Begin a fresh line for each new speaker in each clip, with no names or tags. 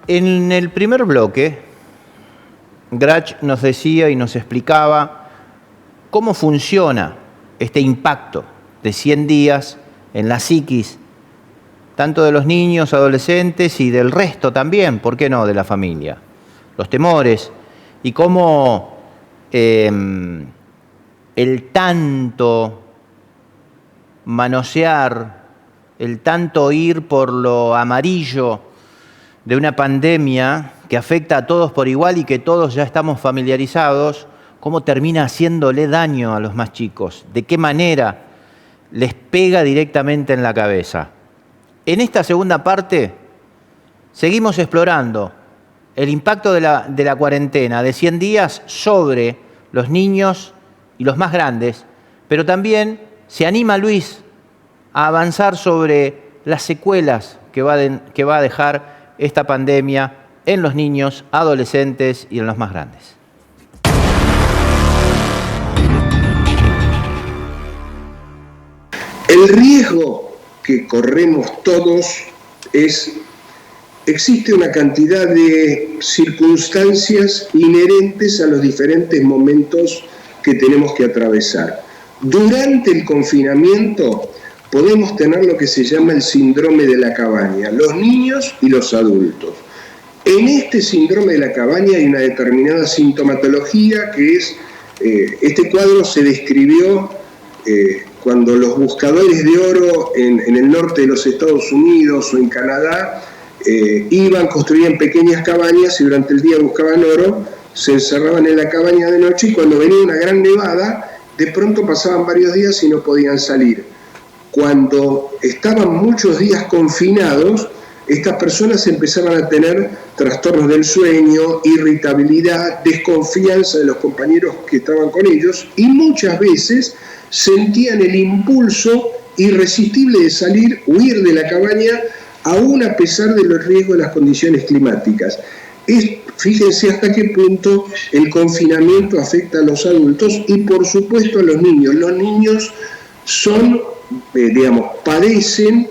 En el primer bloque, Grach nos decía y nos explicaba cómo funciona este impacto de 100 días en la psiquis, tanto de los niños, adolescentes y del resto también, ¿por qué no?, de la familia. Los temores y cómo el tanto manosear, el tanto ir por lo amarillo de una pandemia que afecta a todos por igual y que todos ya estamos familiarizados, cómo termina haciéndole daño a los más chicos, de qué manera les pega directamente en la cabeza. En esta segunda parte seguimos explorando el impacto de la cuarentena de 100 días sobre los niños y los más grandes, pero también se anima Luis a avanzar sobre las secuelas que va a dejar esta pandemia en los niños, adolescentes y en los más grandes.
El riesgo que corremos todos existe una cantidad de circunstancias inherentes a los diferentes momentos que tenemos que atravesar. Durante el confinamiento podemos tener lo que se llama el síndrome de la cabaña, los niños y los adultos. En este síndrome de la cabaña hay una determinada sintomatología que es, este cuadro se describió cuando los buscadores de oro en el norte de los Estados Unidos o en Canadá construían pequeñas cabañas y durante el día buscaban oro, se encerraban en la cabaña de noche y cuando venía una gran nevada, de pronto pasaban varios días y no podían salir. Cuando estaban muchos días confinados, estas personas empezaban a tener trastornos del sueño, irritabilidad, desconfianza de los compañeros que estaban con ellos y muchas veces sentían el impulso irresistible de salir, huir de la cabaña, aún a pesar de los riesgos de las condiciones climáticas. Fíjense hasta qué punto el confinamiento afecta a los adultos y por supuesto a los niños. Los niños padecen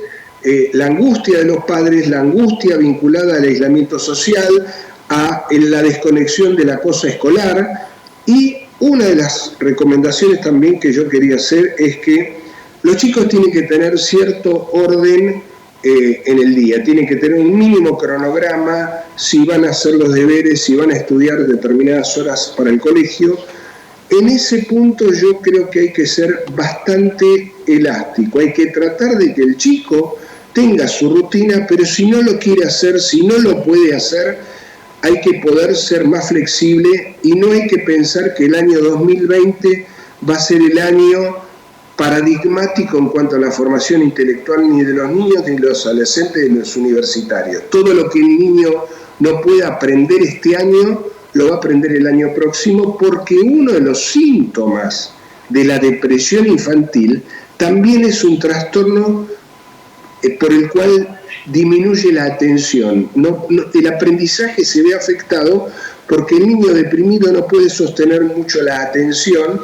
la angustia de los padres, la angustia vinculada al aislamiento social, a la desconexión de la cosa escolar, y una de las recomendaciones también que yo quería hacer es que los chicos tienen que tener cierto orden en el día, tienen que tener un mínimo cronograma, si van a hacer los deberes, si van a estudiar determinadas horas para el colegio. En ese punto yo creo que hay que ser bastante elástico, hay que tratar de que el chico tenga su rutina, pero si no lo quiere hacer, si no lo puede hacer, hay que poder ser más flexible y no hay que pensar que el año 2020 va a ser el año paradigmático en cuanto a la formación intelectual ni de los niños, ni de los adolescentes, ni de los universitarios. Todo lo que el niño no pueda aprender este año, lo va a aprender el año próximo, porque uno de los síntomas de la depresión infantil también es un trastorno por el cual disminuye la atención. El aprendizaje se ve afectado porque el niño deprimido no puede sostener mucho la atención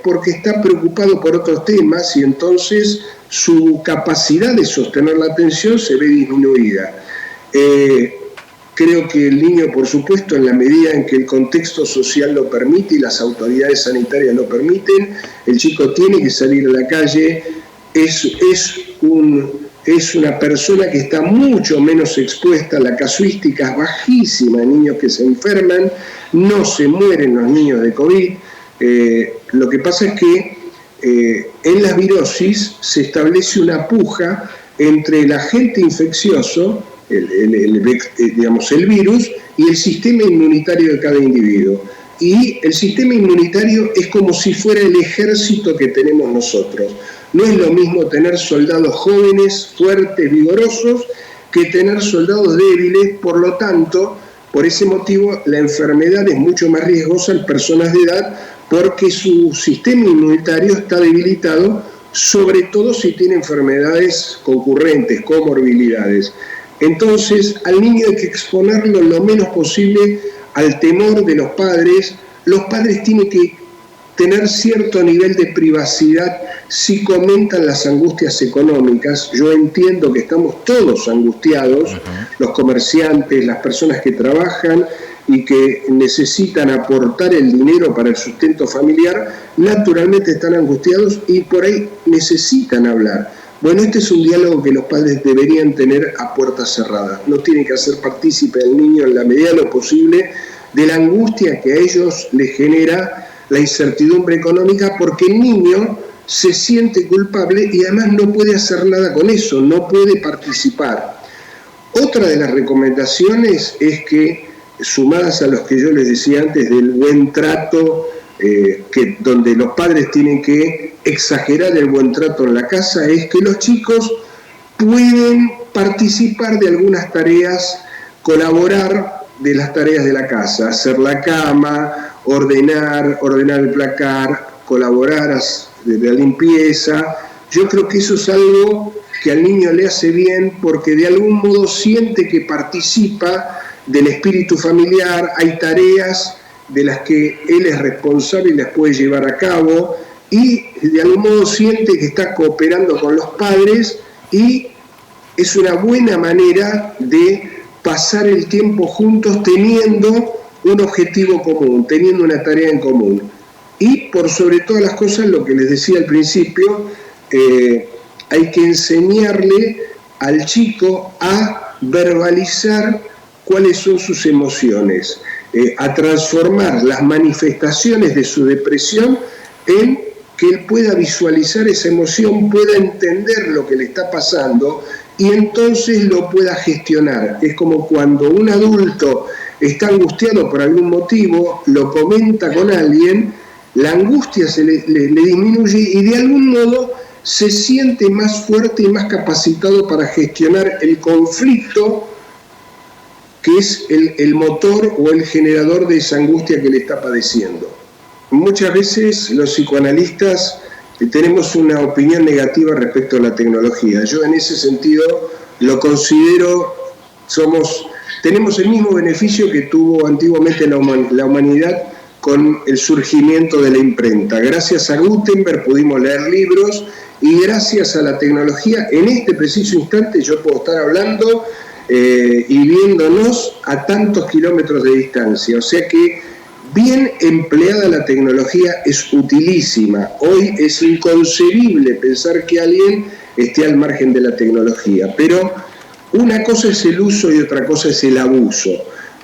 porque está preocupado por otros temas y entonces su capacidad de sostener la atención se ve disminuida. Creo que el niño, por supuesto, en la medida en que el contexto social lo permite y las autoridades sanitarias lo permiten, el chico tiene que salir a la calle, es una persona que está mucho menos expuesta, la casuística es bajísima de niños que se enferman, no se mueren los niños de COVID. Lo que pasa es que en las virosis se establece una puja entre el agente infeccioso, el virus, y el sistema inmunitario de cada individuo. Y el sistema inmunitario es como si fuera el ejército que tenemos nosotros. No es lo mismo tener soldados jóvenes, fuertes, vigorosos, que tener soldados débiles. Por lo tanto, por ese motivo, la enfermedad es mucho más riesgosa en personas de edad porque su sistema inmunitario está debilitado, sobre todo si tiene enfermedades concurrentes, comorbilidades. Entonces, al niño hay que exponerlo lo menos posible al temor de los padres. Los padres tienen que tener cierto nivel de privacidad si comentan las angustias económicas. Yo entiendo que estamos todos angustiados, los comerciantes, las personas que trabajan y que necesitan aportar el dinero para el sustento familiar, naturalmente están angustiados y por ahí necesitan hablar. Bueno, este es un diálogo que los padres deberían tener a puertas cerradas. No tienen que hacer partícipe al niño en la medida de lo posible de la angustia que a ellos les genera la incertidumbre económica, porque el niño se siente culpable y además no puede hacer nada con eso, no puede participar. Otra de las recomendaciones es que, sumadas a los que yo les decía antes del buen trato, donde los padres tienen que exagerar el buen trato en la casa, es que los chicos pueden participar de algunas tareas, colaborar de las tareas de la casa, hacer la cama, ordenar el placar, colaborar de la limpieza. Yo creo que eso es algo que al niño le hace bien porque de algún modo siente que participa del espíritu familiar, hay tareas de las que él es responsable y las puede llevar a cabo y de algún modo siente que está cooperando con los padres y es una buena manera de pasar el tiempo juntos teniendo un objetivo común, teniendo una tarea en común. Y por sobre todas las cosas, lo que les decía al principio, hay que enseñarle al chico a verbalizar cuáles son sus emociones, a transformar las manifestaciones de su depresión en que él pueda visualizar esa emoción, pueda entender lo que le está pasando y entonces lo pueda gestionar. Es como cuando un adulto está angustiado por algún motivo, lo comenta con alguien, la angustia le disminuye y de algún modo se siente más fuerte y más capacitado para gestionar el conflicto que es el motor o el generador de esa angustia que le está padeciendo. Muchas veces los psicoanalistas tenemos una opinión negativa respecto a la tecnología. Yo en ese sentido lo considero, tenemos el mismo beneficio que tuvo antiguamente la humanidad con el surgimiento de la imprenta. Gracias a Gutenberg pudimos leer libros y gracias a la tecnología, en este preciso instante yo puedo estar hablando y viéndonos a tantos kilómetros de distancia. O sea que bien empleada la tecnología es utilísima. Hoy es inconcebible pensar que alguien esté al margen de la tecnología, pero una cosa es el uso y otra cosa es el abuso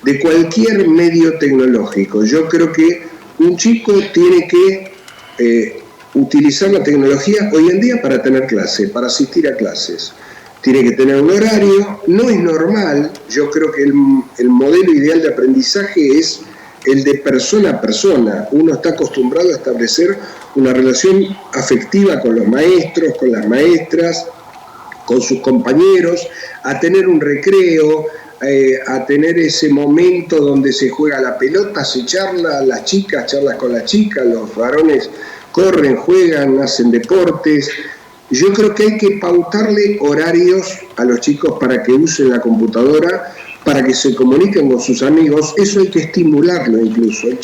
de cualquier medio tecnológico. Yo creo que un chico tiene que utilizar la tecnología hoy en día para tener clase, para asistir a clases. Tiene que tener un horario, no es normal. Yo creo que el modelo ideal de aprendizaje es el de persona a persona. Uno está acostumbrado a establecer una relación afectiva con los maestros, con las maestras, con sus compañeros, a tener un recreo, a tener ese momento donde se juega la pelota, se charla, las chicas charlan con las chicas, los varones corren, juegan, hacen deportes. Yo creo que hay que pautarle horarios a los chicos para que usen la computadora, para que se comuniquen con sus amigos. Eso hay que estimularlo incluso. Hay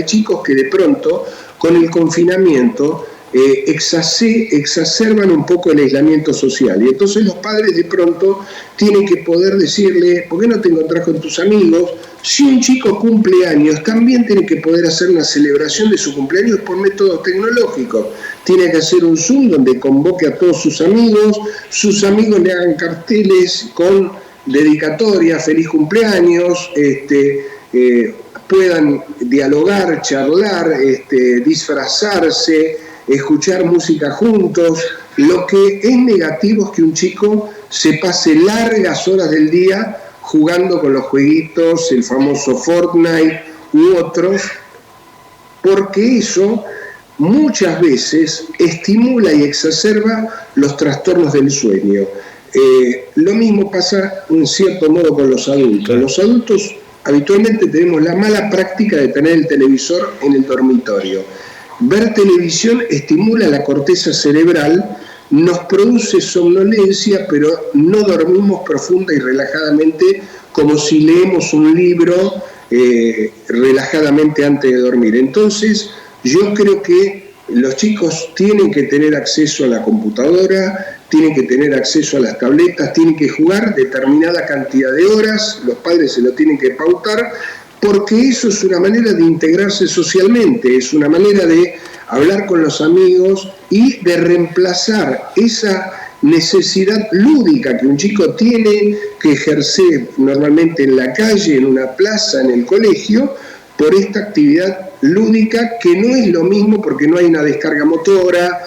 chicos que de pronto, con el confinamiento, exacerban un poco el aislamiento social. Y entonces los padres de pronto tienen que poder decirle, ¿por qué no te encontrás con tus amigos? Si un chico cumple años, también tiene que poder hacer una celebración de su cumpleaños por métodos tecnológicos. Tiene que hacer un Zoom donde convoque a todos sus amigos le hagan carteles con dedicatoria, feliz cumpleaños, puedan dialogar, charlar, disfrazarse, escuchar música juntos. Lo que es negativo es que un chico se pase largas horas del día jugando con los jueguitos, el famoso Fortnite u otros, porque eso muchas veces estimula y exacerba los trastornos del sueño. Lo mismo pasa en cierto modo con los adultos. Los adultos habitualmente tenemos la mala práctica de tener el televisor en el dormitorio. Ver televisión estimula la corteza cerebral, nos produce somnolencia, pero no dormimos profunda y relajadamente como si leemos un libro relajadamente antes de dormir. Entonces, Yo creo que los chicos tienen que tener acceso a la computadora, tienen que tener acceso a las tabletas, tienen que jugar determinada cantidad de horas, los padres se lo tienen que pautar, porque eso es una manera de integrarse socialmente, es una manera de hablar con los amigos y de reemplazar esa necesidad lúdica que un chico tiene que ejercer normalmente en la calle, en una plaza, en el colegio, por esta actividad lúdica que no es lo mismo porque no hay una descarga motora,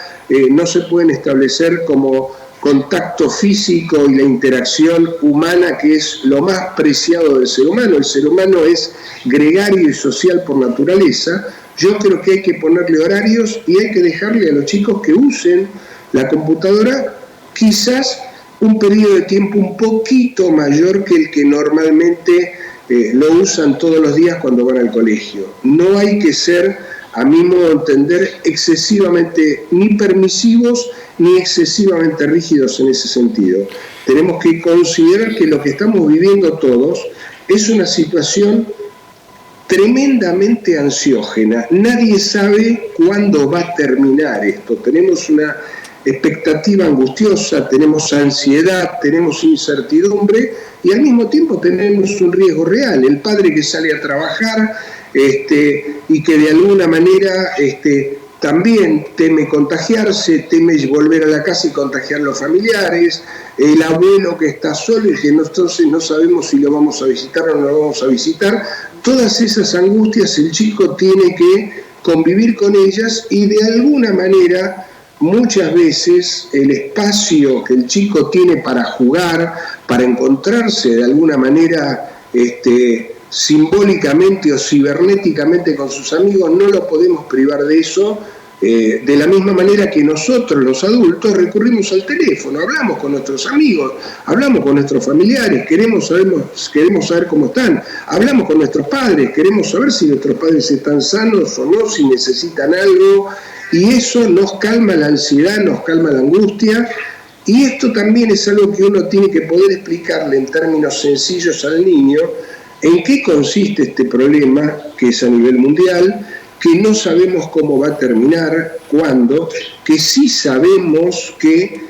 no se pueden establecer como contacto físico y la interacción humana, que es lo más preciado del ser humano. El ser humano es gregario y social por naturaleza. Yo creo que hay que ponerle horarios y hay que dejarle a los chicos que usen la computadora quizás un periodo de tiempo un poquito mayor que el que normalmente lo usan todos los días cuando van al colegio. No hay que ser, a mi modo de entender, excesivamente ni permisivos ni excesivamente rígidos en ese sentido. Tenemos que considerar que lo que estamos viviendo todos es una situación tremendamente ansiógena. Nadie sabe cuándo va a terminar esto. Tenemos una expectativa angustiosa, tenemos ansiedad, tenemos incertidumbre y al mismo tiempo tenemos un riesgo real. El padre que sale a trabajar y que de alguna manera también teme contagiarse, teme volver a la casa y contagiar a los familiares, el abuelo que está solo y que entonces no sabemos si lo vamos a visitar o no lo vamos a visitar. Todas esas angustias el chico tiene que convivir con ellas y de alguna manera muchas veces el espacio que el chico tiene para jugar, para encontrarse de alguna manera simbólicamente o cibernéticamente con sus amigos, no lo podemos privar de eso, de la misma manera que nosotros los adultos recurrimos al teléfono, hablamos con nuestros amigos, hablamos con nuestros familiares, queremos saber cómo están, hablamos con nuestros padres, queremos saber si nuestros padres están sanos o no, si necesitan algo, y eso nos calma la ansiedad, nos calma la angustia, y esto también es algo que uno tiene que poder explicarle en términos sencillos al niño, en qué consiste este problema, que es a nivel mundial, que no sabemos cómo va a terminar, cuándo, que sí sabemos que,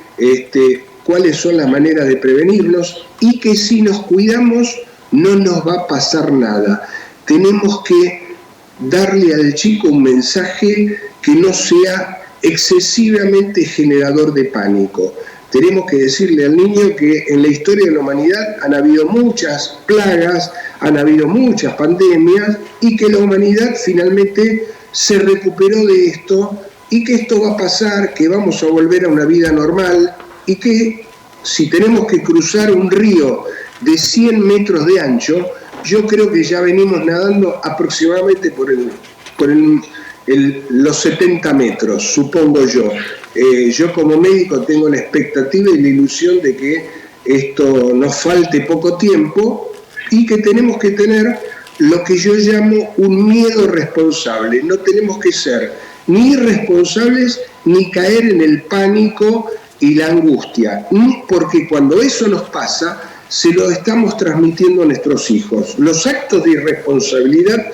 cuáles son las maneras de prevenirnos y que si nos cuidamos no nos va a pasar nada. Tenemos que darle al chico un mensaje que no sea excesivamente generador de pánico. Tenemos que decirle al niño que en la historia de la humanidad han habido muchas plagas, han habido muchas pandemias y que la humanidad finalmente se recuperó de esto y que esto va a pasar, que vamos a volver a una vida normal y que si tenemos que cruzar un río de 100 metros de ancho, yo creo que ya venimos nadando aproximadamente por los 70 metros, supongo yo. Yo como médico tengo la expectativa y la ilusión de que esto nos falte poco tiempo y que tenemos que tener lo que yo llamo un miedo responsable. No tenemos que ser ni irresponsables ni caer en el pánico y la angustia, porque cuando eso nos pasa, se lo estamos transmitiendo a nuestros hijos. Los actos de irresponsabilidad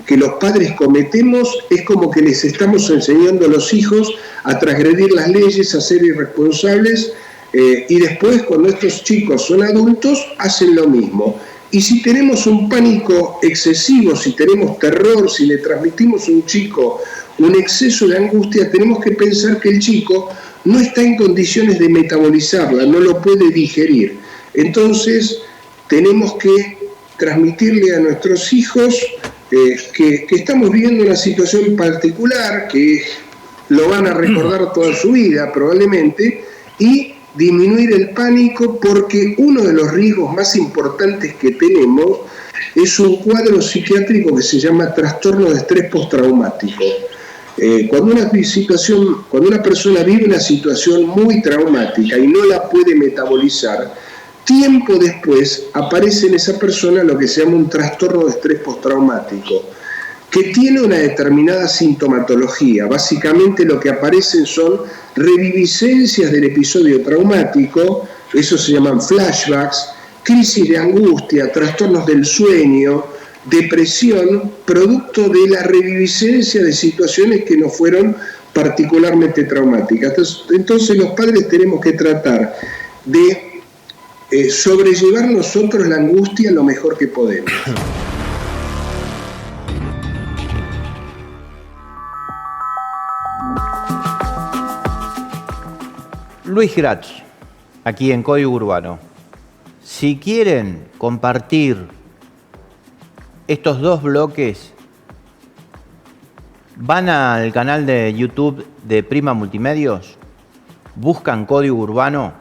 que los padres cometemos es como que les estamos enseñando a los hijos a transgredir las leyes, a ser irresponsables, y después cuando estos chicos son adultos hacen lo mismo. Y si tenemos un pánico excesivo, si tenemos terror, si le transmitimos a un chico un exceso de angustia, tenemos que pensar que el chico no está en condiciones de metabolizarla, no lo puede digerir. Entonces tenemos que transmitirle a nuestros hijos que estamos viviendo una situación particular, que lo van a recordar toda su vida probablemente, y disminuir el pánico, porque uno de los riesgos más importantes que tenemos es un cuadro psiquiátrico que se llama trastorno de estrés postraumático. Cuando una persona vive una situación muy traumática y no la puede metabolizar, tiempo después aparece en esa persona lo que se llama un trastorno de estrés postraumático, que tiene una determinada sintomatología. Básicamente lo que aparecen son reviviscencias del episodio traumático, eso se llaman flashbacks, crisis de angustia, trastornos del sueño, depresión producto de la reviviscencia de situaciones que nos fueron particularmente traumáticas. Entonces los padres tenemos que tratar de sobrellevar nosotros la angustia lo mejor que podemos.
Luis Grach, aquí en Código Urbano. Si quieren compartir estos dos bloques, van al canal de YouTube de Prima Multimedios, buscan Código Urbano,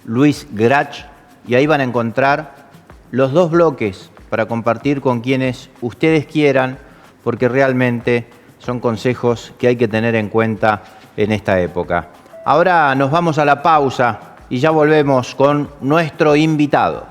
Luis Grach, y ahí van a encontrar los dos bloques para compartir con quienes ustedes quieran, porque realmente son consejos que hay que tener en cuenta en esta época. Ahora nos vamos a la pausa y ya volvemos con nuestro invitado.